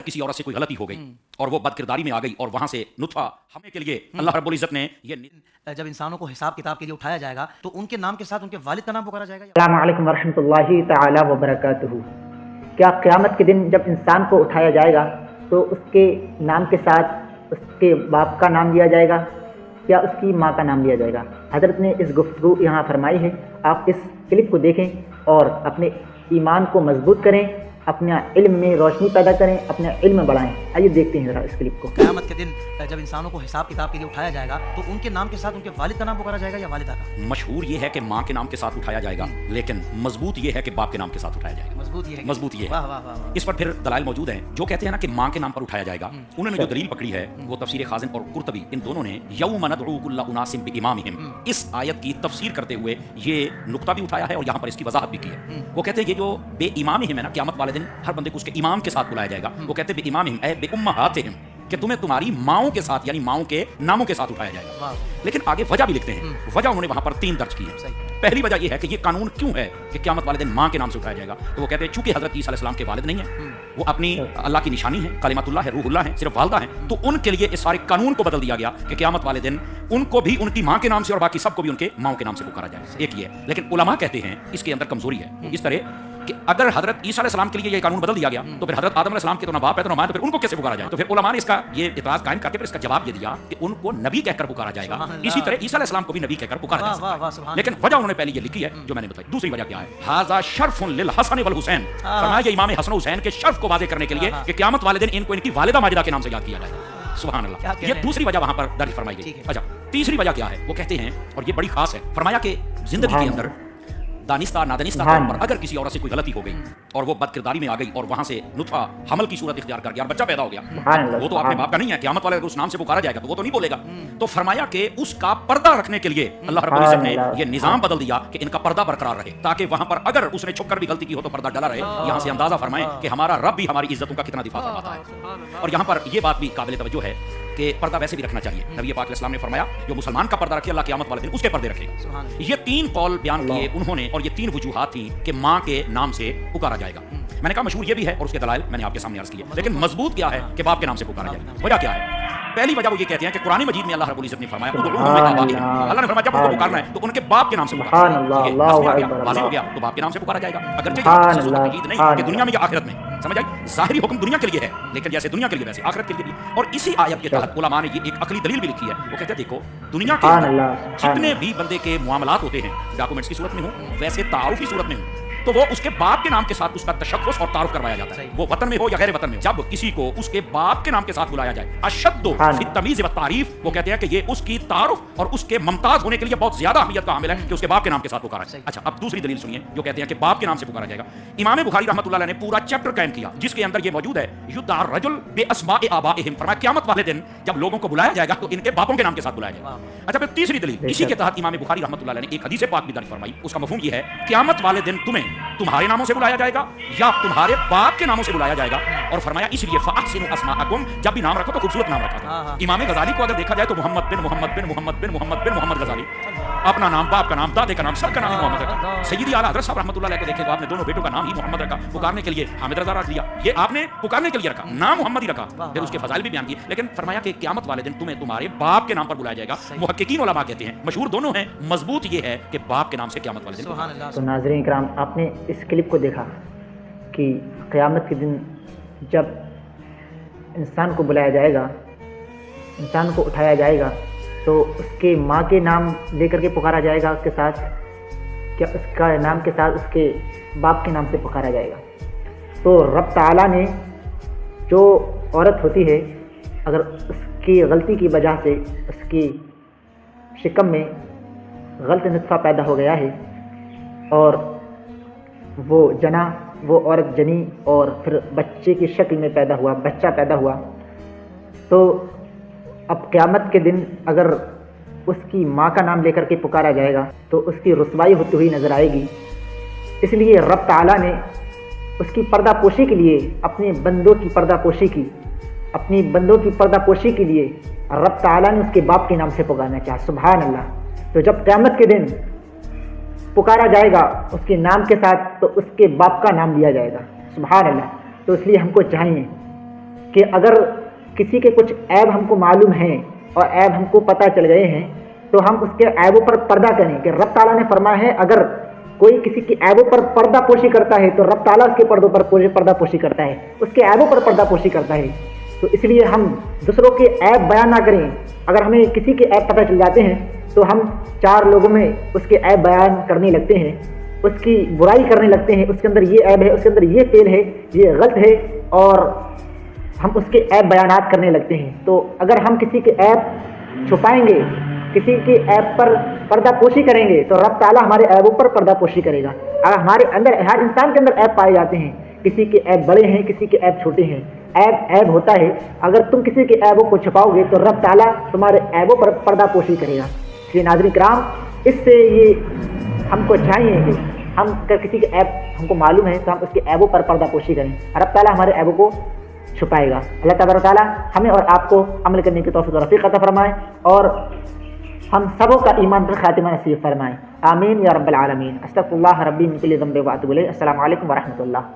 किसी औरत से कोई गलती हो गई और वो बदकिरदारी में आ गई और वहां से नुत्फा हमें के लिए अल्लाह रब्बुल इज्जत ने ये जब इंसानों को हिसाब किताब के लिए उठाया जाएगा तो उनके नाम के साथ उनके वालिद का नाम पुकारा जाएगा। अस्सलामु अलैकुम वरहमतुल्लाहि तआला व बरकातुहू। क्या क़यामत के दिन जब इंसान को उठाया जाएगा तो उसके नाम के साथ उसके बाप का नाम लिया जाएगा या उसकी माँ का नाम लिया जाएगा? हज़रत ने इस गुफ्तगू यहाँ फरमाई है। आप इस क्लिप को देखें और अपने ईमान को मजबूत करें, अपने इल्म में रोशनी पैदा करें, अपना इल्म बढ़ाएं। आइए देखते हैं ज़रा इस क्लिप को। क़यामत के दिन जब इंसानों को हिसाब किताब के लिए उठाया जाएगा तो उनके नाम के साथ उनके वालिद का नाम पुकारा जाएगा या वालिदा का? मशहूर ये है कि माँ के नाम के साथ उठाया जाएगा, लेकिन मजबूत ये है कि बाप के नाम के साथ उठाया जाएगा। मजबूत ये है। इस पर फिर दलाइल मौजूद हैं जो कहते हैं ना कि माँ के नाम पर उठाया जाएगा। उन्होंने जो दलील पकड़ी है वो तफसीर खाज़िन और कुर्तबी इन दोनों ने यौम नदउ कुल्ला उनासिम बिइमामिहिम इस आयत की तफसीर करते हुए ये नुक्ता भी उठाया है और यहाँ पर इसकी वजाहत भी की है। वो कहते हैं ये जो बेइमामिहिम है ना, क़यामत वाले दिन हर बंदे को उसके इमाम के साथ बुलाया जाएगा। वो कहते हैं बेइमामिहिम ऐ बेउम्महातिहिम कि तुम्हें तुम्हारी माओं के साथ यानी माओं के नामों के साथ उठाया जाएगा। लेकिन आगे वजह भी लिखते हैं। वजह उन्होंने वहां पर 3 दर्ज की है। पहली वजह यह है कि ये कानून क्यों है कि क़यामत वाले दिन माँ के नाम से उठाया जाएगा। तो वो कहते हैं चूंकि हजरत ईसा अलैहिस्सलाम के वालिद नहीं है, वो अपनी अल्लाह की निशानी है, कलिमतुल्लाह है, रूहुल्लाह है, सिर्फ वालदा है, तो उनके लिए इस सारे कानून को बदल दिया गया कि क़यामत वाले दिन उनको भी उनकी माँ के नाम से और बाकी सबको भी उनके माओं के नाम से पुकारा जाए। एक ये है। लेकिन उलमा कहते हैं इसके अंदर कमजोरी है इस तरह कि अगर हजरत ईसा अलैहिस्सलाम के लिए ये कानून बदल दिया गया तो फिर हजरत आदम अलैहिस्सलाम के तो ना बाप है तो ना मां, तो फिर उनको कैसे पुकारा जाए? तो फिर उलमा ने इसका ये इतराज कायम करके फिर इसका जवाब ये दिया कि उनको नबी कहकर पुकारा जाएगा। इसी तरह ईसा अलैहिस्सलाम को भी नबी कहकर पुकारा जा सकता है। लेकिन वजह उन्होंने पहले ये लिखी है जो मैंने बताई। दूसरी वजह क्या है? हाजा शर्फुन लिल हसन वल हुसैन, फरमाया ये इमाम हसन हुसैन के शर्फ को वाज़े करने के लिए कि क़यामत वाले दिन इनको इनकी वालिदा माजिदा के नाम से याद किया जाएगा। सुभान अल्लाह। ये दूसरी वजह वहां पर दर्ज फरमाई गई। अच्छा, तीसरी वजह क्या है? वो कहते हैं और ये बड़ी खास है। फरमाया कि जिंदगी के अंदर दानिस्ता नादानिस्ता तौर पर अगर किसी औरत से कोई गलती हो गई और वो बदकिरदारी में आ गई और वहां से नुत्फा हमल की सूरत इख्तियार कर गया और बच्चा पैदा हो गया, वो तो अपने बाप का नहीं है। क़यामत वाले उस नाम से पुकारा जाएगा तो वो तो नहीं बोलेगा। तो फरमाया कि उसका पर्दा रखने के लिए अल्लाह रब्बुल इज्जत ने ये निजाम बदल दिया कि इनका पर्दा बरकरार रहे, ताकि वहां पर अगर उसने छुपकर भी गलती की हो तो पर्दा डला रहे। यहाँ से अंदाजा फरमाएं कि हमारा रब भी हमारी इज्जतों का कितना दिफा फरमाता है। और यहाँ पर यह बात भी काबिल तवज्जो है कि पर्दा वैसे भी रखना चाहिए। नबी पाक अलैहिस्सलाम ने फरमाया जो मुसलमान का पर्दा रखे अल्लाह क़यामत वाले दिन उसके पर्दे रखेगा। ये 3 कौल बयान किए उन्होंने और ये 3 वजूहात थी कि माँ के नाम से पुकारा जाएगा। मैंने कहा मशहूर ये भी है और उसके दलाइल मैंने आपके सामने अर्ज किए। लेकिन मजबूत क्या है कि बाप के नाम से पुकारा जाएगा। वजह क्या है? पहली वजह वो ये कहते हैं कि कुरान मजीद में अल्लाह रब्बुल इज्जत ने फरमाया अल्लाह ने फरमाया जब उनको पुकारना है तो उनके बाप के नाम से पुकारा। वाज़ेह हो गया तो बाप के नाम से पुकारा जाएगा। अगरचे नहीं कि दुनिया में या आखिरत में, समझ आई? ज़ाहिरी हुक्म दुनिया के लिए है, लेकिन जैसे दुनिया के लिए वैसे आखिरत के लिए भी। और इसी आयत के तहत उलमा ने ये एक अकली दलील भी लिखी है। वो कहते हैं देखो दुनिया के अंदर जितने भी बंदे के मुआमलात होते हैं, डॉक्यूमेंट्स की सूरत में हो वैसे तारुफ की सूरत में हो, तो वो उसके बाप के नाम के साथ उसका तशख्खुस और तारुफ करवाया जाता है, वो वतन में हो या गैर वतन में। जब किसी को उसके बाप के नाम के साथ बुलाया जाए अशद्दु फी तमीज़ व तारीफ, वो कहते हैं कि ये उसकी तारुफ और उसके मुमताज होने के लिए बहुत ज्यादा अहमियत का हामिल है कि उसके बाप के नाम के साथ पुकारा जाए। अच्छा, अब दूसरी दलील सुनिए जो कहते हैं कि बाप के नाम से पुकारा जाएगा। इमाम बुखारी रहमतुल्लाह अलैह ने पूरा चैप्टर कायम किया जिसके अंदर ये मौजूद है युद्दा रजुल बिअस्माइ आबाइहिम। फरमाया क़यामत वाले दिन जब लोगों को बुलाया जाएगा तो इनके बापों के नाम के साथ बुलाया जाएगा। अच्छा, फिर तीसरी दलील इसी के तहत इमाम बुखारी रहमतुल्लाह अलैह ने एक हदीस पाक भी दर्ज फरमाई। उसका मफहूम ये है क़यामत वाले दिन तुम्हें तुम्हारे नामों से बुलाया जाएगा या तुम्हारे बाप के नामों से बुलाया जाएगा। और फरमाया इसलिए फ़अहसिनु अस्माअकुम, जब भी नाम रखो तो खूबसूरत नाम रखा। इमाम गजाली को अगर देखा जाए तो मोहम्मद बिन मोहम्मद बिन मोहम्मद बिन मोहम्मद बिन मोहम्मद गजाली, अपना नाम, बाप का नाम, दादे का नाम, सबका नाम मोहम्मद रखा। सैयदी आला हज़रत साहब रहमतुल्लाह अलैह को देखे तो आपने दोनों बेटों का नाम ही मोहम्मद रखा। पुकारने के लिए हामिद रज़ा रख दिया, ये आपने पुकारने के लिए रखा, नाम मोहम्मद ही रखा। फिर उसके फज़ाइल भी बयान किए। लेकिन फरमाया कि क़यामत वाले दिन तुम्हें तुम्हारे बाप के नाम पर बुलाया जाएगा। मुहक्किकीन उलमा कहते हैं मशहूर दोनों हैं, मजबूत ये है कि बाप के नाम से क़यामत वाले दिन। तो नाज़रीन इकराम, आपने इस क्लिप को देखा कि क़यामत के दिन जब इंसान को बुलाया जाएगा, इंसान को उठाया जाएगा तो उसके माँ के नाम लेकर के पुकारा जाएगा उसके साथ, क्या उसका नाम के साथ उसके बाप के नाम से पुकारा जाएगा? तो रब ताला ने जो औरत होती है अगर उसकी गलती की वजह से उसकी शिकम में गलत नुत्फ़ा पैदा हो गया है और वो औरत जनी और फिर बच्चे की शक्ल में पैदा हुआ, बच्चा पैदा हुआ, तो अब क़यामत के दिन अगर उसकी माँ का नाम लेकर के पुकारा जाएगा तो उसकी रुसवाई होती हुई नज़र आएगी। इसलिए रब ताला ने उसकी पर्दापोशी के लिए अपने बंदों की पर्दापोशी की, अपनी बंदों की पर्दापोशी के लिए रब ताला ने उसके बाप के नाम से पुकारना चाहा। सुभान अल्लाह। तो जब क़यामत के दिन पुकारा जाएगा उसके नाम के साथ तो उसके बाप का नाम लिया जाएगा। सुभान अल्लाह। तो इसलिए हमको चाहिए کہ اگر کسی کے کچھ عیب ہم کو معلوم ہیں اور عیب ہم کو پتہ چل گئے ہیں تو ہم اس کے عیبوں پر پردہ کریں، کہ رب تعالیٰ نے فرمایا ہے اگر کوئی کسی کی عیبوں پر پردہ پوشی کرتا ہے تو رب تعالیٰ اس کے پردوں پر پردہ پوشی کرتا ہے، اس کے عیبوں پر پردہ پوشی کرتا ہے۔ تو اس لیے ہم دوسروں کے عیب بیان نہ کریں۔ اگر ہمیں کسی کے عیب پتہ چل جاتے ہیں تو ہم 4 لوگوں میں اس کے عیب بیان کرنے لگتے ہیں، اس کی برائی کرنے لگتے ہیں، اس کے اندر یہ عیب ہے، اس کے اندر یہ فعل ہے، یہ غلط ہے، اور ہم اس کے عیب بیانات کرنے لگتے ہیں۔ تو اگر ہم کسی کے عیب چھپائیں گے، کسی کے عیب پر پردہ پوشی کریں گے تو رب تعالیٰ ہمارے عیبوں پر پردہ پوشی کرے گا۔ اگر ہمارے اندر، ہر انسان کے اندر عیب پائے جاتے ہیں، کسی کے عیب بڑے ہیں، کسی کے عیب چھوٹے ہیں، عیب ہوتا ہے۔ اگر تم کسی کے عیبوں کو چھپاؤ گے تو رب تعالیٰ تمہارے عیبوں پر پردہ پوشی کرے گا۔ اس لیے ناظرین کرام، اس سے یہ ہم کو چاہیے کہ ہم اگر کسی کے عیب ہم کو معلوم ہے تو ہم اس کے عیبوں پر پردہ پوشی کریں، رب تعالیٰ ہمارے عیبوں کو چھپائے گا۔ اللہ تبارک و تعالیٰ ہمیں اور آپ کو عمل کرنے کی توفیق و رفیق عطا فرمائے اور ہم سبوں کا ایمان پر خاتمہ نصیب فرمائے، آمین یا رب العالمین۔ استغفر اللہ ربی من کل ذنب واتوب الیہ۔ السلام علیکم ورحمۃ اللہ۔